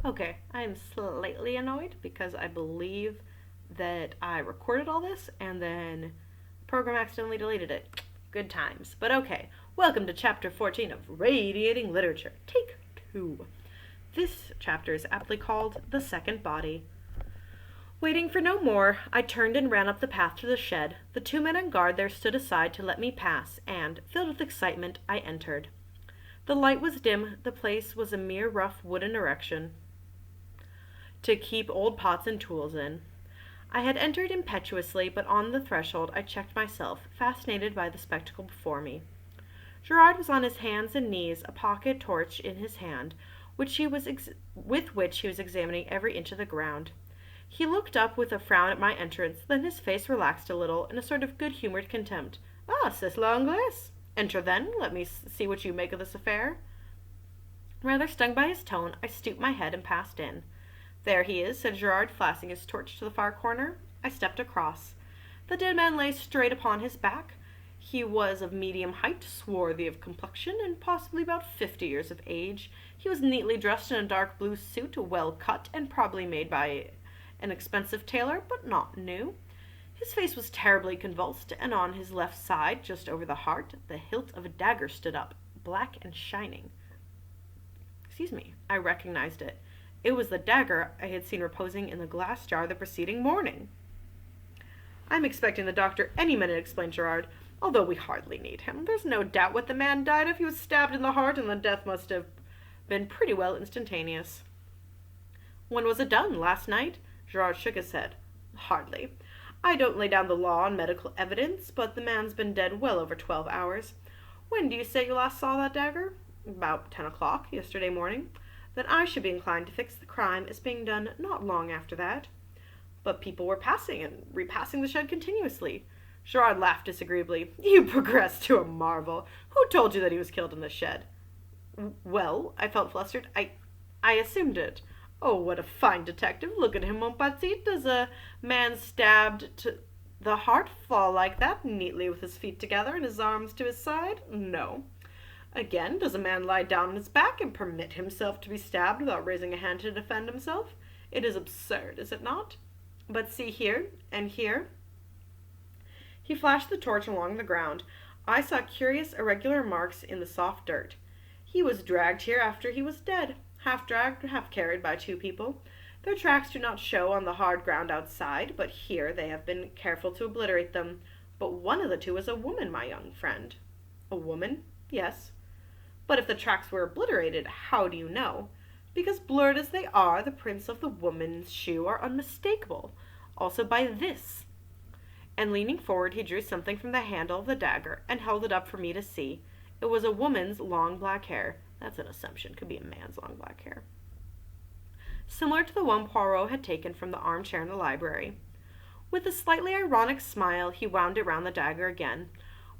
Okay, I am slightly annoyed because I believe that I recorded all this and then the program accidentally deleted it. Good times. But okay, welcome to chapter 14 of Radiating Literature. Take 2. This chapter is aptly called The Second Body. Waiting for no more, I turned and ran up the path to the shed. The 2 men on guard there stood aside to let me pass, and, filled with excitement, I entered. The light was dim, the place was a mere rough wooden erection to keep old pots and tools in. I had entered impetuously, but on the threshold I checked myself, fascinated by the spectacle before me. Gerard was on his hands and knees, a pocket torch in his hand, with which he was examining every inch of the ground. He looked up with a frown at my entrance, then his face relaxed a little in a sort of good-humored contempt. "Ah, c'est l'Anglaise. Enter then, let me see what you make of this affair." Rather stung by his tone, I stooped my head and passed in. "There he is," said Gerard, flashing his torch to the far corner. I stepped across. The dead man lay straight upon his back. He was of medium height, swarthy of complexion, and possibly about 50 years of age. He was neatly dressed in a dark blue suit, well cut, and probably made by an expensive tailor, but not new. His face was terribly convulsed, and on his left side, just over the heart, the hilt of a dagger stood up, black and shining. I recognized it. It was the dagger I had seen reposing in the glass jar the preceding morning. "I'm expecting the doctor any minute," explained Gerard, "although we hardly need him. There's no doubt what the man died of. He was stabbed in the heart, and the death must have been pretty well instantaneous." "When was it done? Last night?" Gerard shook his head. "Hardly. I don't lay down the law on medical evidence, but the man's been dead well over 12 hours. When do you say you last saw that dagger?" "About 10 o'clock yesterday morning." "Then I should be inclined to fix the crime as being done not long after that." "But people were passing and repassing the shed continuously." Gerard laughed disagreeably. "You progress to a marvel. Who told you that he was killed in the shed?" "Well," I felt flustered. I assumed it." "Oh, what a fine detective. Look at him, mon petit. Does a man stabbed to the heart fall like that, neatly with his feet together and his arms to his side? No. Again, does a man lie down on his back and permit himself to be stabbed without raising a hand to defend himself? It is absurd, is it not? But see here, and here." He flashed the torch along the ground. I saw curious irregular marks in the soft dirt. "He was dragged here after he was dead, half dragged, half carried by 2 people. Their tracks do not show on the hard ground outside, but here they have been careful to obliterate them. But one of the 2 is a woman, my young friend." "A woman?" "Yes." "But if the tracks were obliterated, how do you know?" "Because blurred as they are, the prints of the woman's shoe are unmistakable. Also by this." And leaning forward, he drew something from the handle of the dagger and held it up for me to see. It was a woman's long black hair. That's an assumption. Could be a man's long black hair. Similar to the one Poirot had taken from the armchair in the library. With a slightly ironic smile, he wound it round the dagger again.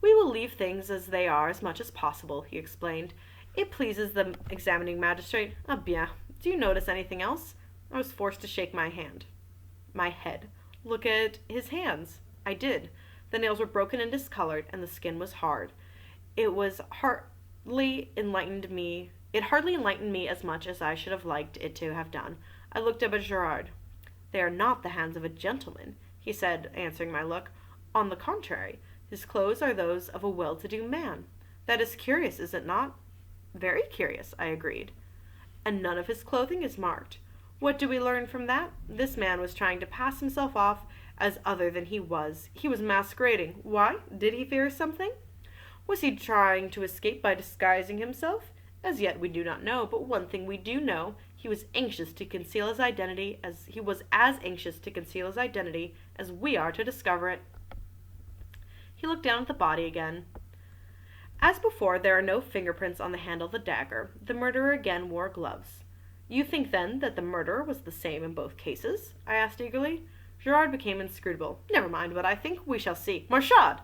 "We will leave things as they are as much as possible," he explained. "It pleases the examining magistrate. Ah bien. Do you notice anything else?" I was forced to shake my head. "Look at his hands." I did. The nails were broken and discolored, and the skin was hard. It hardly enlightened me as much as I should have liked it to have done. I looked up at Gerard. "They are not the hands of a gentleman," he said, answering my look. "On the contrary, his clothes are those of a well-to-do man. That is curious, is it not?" "Very curious," I agreed. "And none of his clothing is marked. What do we learn from that? This man was trying to pass himself off as other than he was. He was masquerading. Why? Did he fear something? Was he trying to escape by disguising himself? As yet we do not know, but one thing we do know, he was anxious to conceal his identity as anxious to conceal his identity as we are to discover it." He looked down at the body again. "As before, there are no fingerprints on the handle of the dagger. The murderer again wore gloves." "You think, then, that the murderer was the same in both cases?" I asked eagerly. Gerard became inscrutable. "Never mind what I think. We shall see. Marchand!"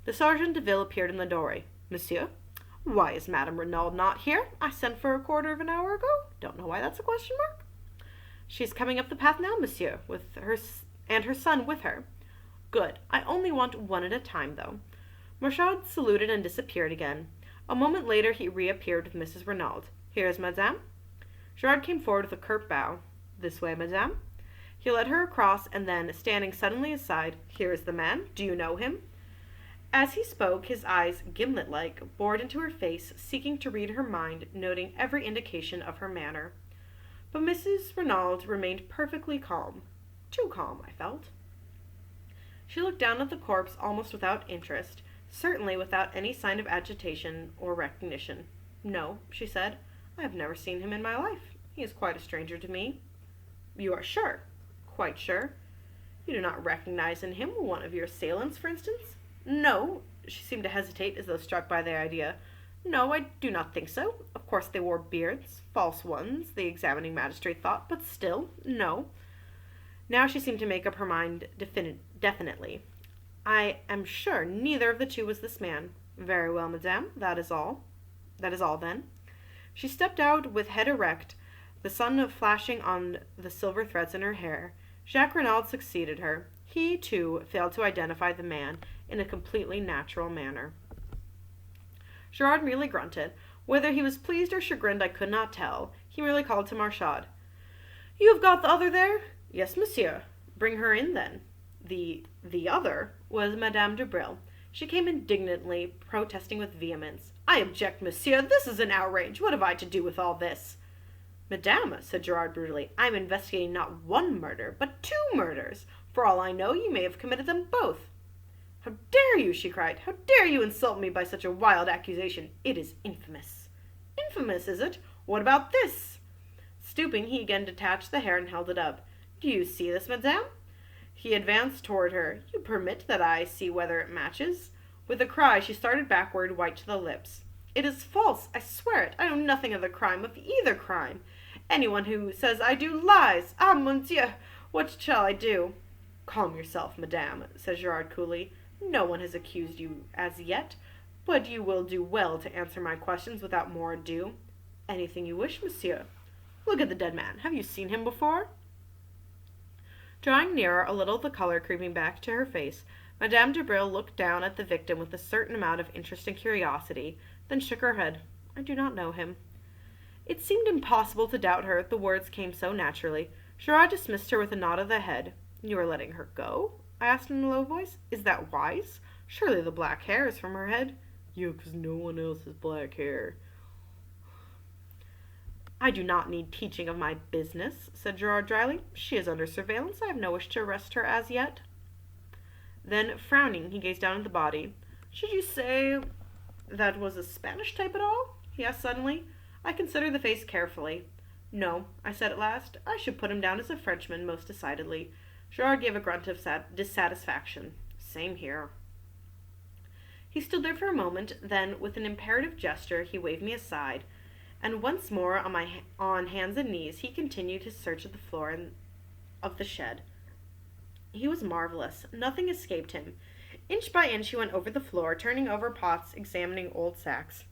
The Sergeant de Ville appeared in the doorway. "Monsieur?" "Why is Madame Renaud not here? I sent for a quarter of an hour ago. Don't know why that's a question mark." "She's coming up the path now, monsieur, with her son with her." "Good. I only want one at a time, though." Marchand saluted and disappeared again. A moment later he reappeared with Mrs. Renaud. "Here is Madame." Gerard came forward with a curt bow. "This way, madame." He led her across, and then, standing suddenly aside, "Here is the man. Do you know him?" As he spoke, his eyes, gimlet-like, bored into her face, seeking to read her mind, noting every indication of her manner. But Mrs. Renaud remained perfectly calm. Too calm, I felt. She looked down at the corpse almost without interest, certainly without any sign of agitation or recognition. "No," she said, "I have never seen him in my life. He is quite a stranger to me." "You are sure?" "Quite sure." "You do not recognize in him one of your assailants, for instance?" "No." She seemed to hesitate, as though struck by the idea. "No, I do not think so. Of course they wore beards, false ones, the examining magistrate thought, but still, no." Now she seemed to make up her mind definitely. "I am sure neither of the two was this man." "Very well, madame, that is all." "That is all, then." She stepped out with head erect, the sun flashing on the silver threads in her hair. Jacques Renaud succeeded her. He, too, failed to identify the man in a completely natural manner. Gerard merely grunted. Whether he was pleased or chagrined I could not tell. He merely called to Marchad. "You have got the other there?" "Yes, monsieur." "Bring her in, then." The other was Madame de Bril. She came indignantly, protesting with vehemence. "I object, monsieur. This is an outrage. What have I to do with all this?" "Madame," said Gerard brutally, "I am investigating not one murder, but 2 murders. For all I know, you may have committed them both." "How dare you?" she cried. "How dare you insult me by such a wild accusation? It is infamous." "Infamous, is it? What about this?" Stooping, he again detached the hair and held it up. "Do you see this, madame?" He advanced toward her. "You permit that I see whether it matches?" With a cry, she started backward, white to the lips. "It is false. I swear it. I know nothing of the crime, of either crime. Anyone who says I do lies. Ah, mon Dieu! What shall I do?" "Calm yourself, madame," said Gerard coolly. "No one has accused you as yet, but you will do well to answer my questions without more ado." "Anything you wish, monsieur." "Look at the dead man. Have you seen him before?" Drawing nearer, a little the color creeping back to her face, Madame de Bril looked down at the victim with a certain amount of interest and curiosity, then shook her head. "I do not know him." It seemed impossible to doubt her, the words came so naturally. Gerard dismissed her with a nod of the head. "You are letting her go?" I asked in a low voice. "Is that wise? Surely the black hair is from her head." "Yeah, 'cause no one else has black hair." "I do not need teaching of my business," said Gerard dryly. "She is under surveillance. I have no wish to arrest her as yet." Then, frowning, he gazed down at the body. "Should you say that was a Spanish type at all?" he asked suddenly. I considered the face carefully. "No," I said at last. "I should put him down as a Frenchman, most decidedly." Gerard gave a grunt of dissatisfaction. "Same here." He stood there for a moment, then, with an imperative gesture, he waved me aside, and once more on hands and knees he continued his search of the floor of the shed. He was marvelous. Nothing escaped him. Inch by inch he went over the floor, turning over pots, examining old sacks.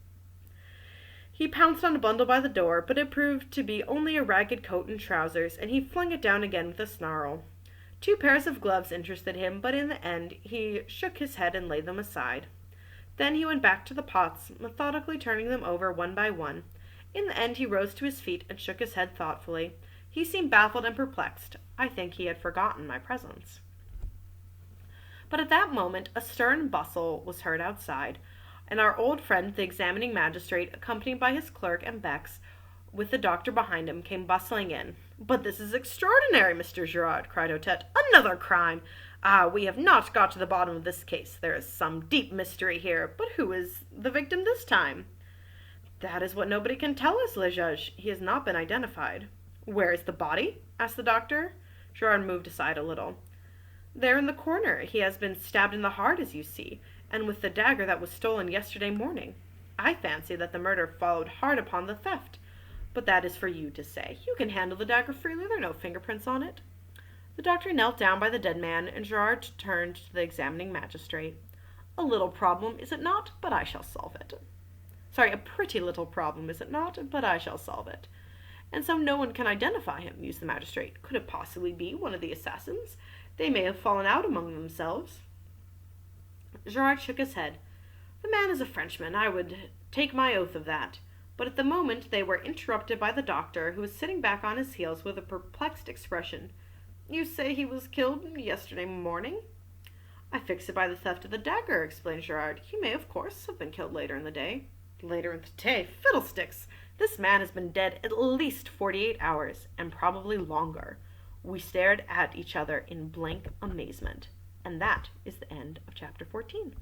He pounced on a bundle by the door, but it proved to be only a ragged coat and trousers, and he flung it down again with a snarl. 2 pairs of gloves interested him, but in the end he shook his head and laid them aside. Then he went back to the pots, methodically turning them over one by one. In the end he rose to his feet and shook his head thoughtfully. He seemed baffled and perplexed. I think he had forgotten my presence. But at that moment a stir and bustle was heard outside, and our old friend the examining magistrate, accompanied by his clerk and Bex, with the doctor behind him, came bustling in. "But this is extraordinary, Mr. Gerard," cried Otette. "Another crime! Ah, we have not got to the bottom of this case. There is some deep mystery here. But who is the victim this time?" "That is what nobody can tell us, le juge. He has not been identified." "Where is the body?" asked the doctor. Gerard moved aside a little. "There in the corner. He has been stabbed in the heart, as you see, and with the dagger that was stolen yesterday morning. I fancy that the murder followed hard upon the theft. But that is for you to say. You can handle the dagger freely. There are no fingerprints on it." The doctor knelt down by the dead man, and Gerard turned to the examining magistrate. "A little problem, is it not? But I shall solve it." "A pretty little problem, is it not? But I shall solve it." "And so no one can identify him," mused the magistrate. "Could it possibly be one of the assassins? They may have fallen out among themselves." Gerard shook his head. "The man is a Frenchman. I would take my oath of that. But at the moment they were interrupted by the doctor, who was sitting back on his heels with a perplexed expression. "You say he was killed yesterday morning?" "I fix it by the theft of the dagger," explained Gerard. "He may, of course, have been killed later in the day." "Later in the day? Fiddlesticks! This man has been dead at least 48 hours, and probably longer." We stared at each other in blank amazement. And that is the end of chapter 14.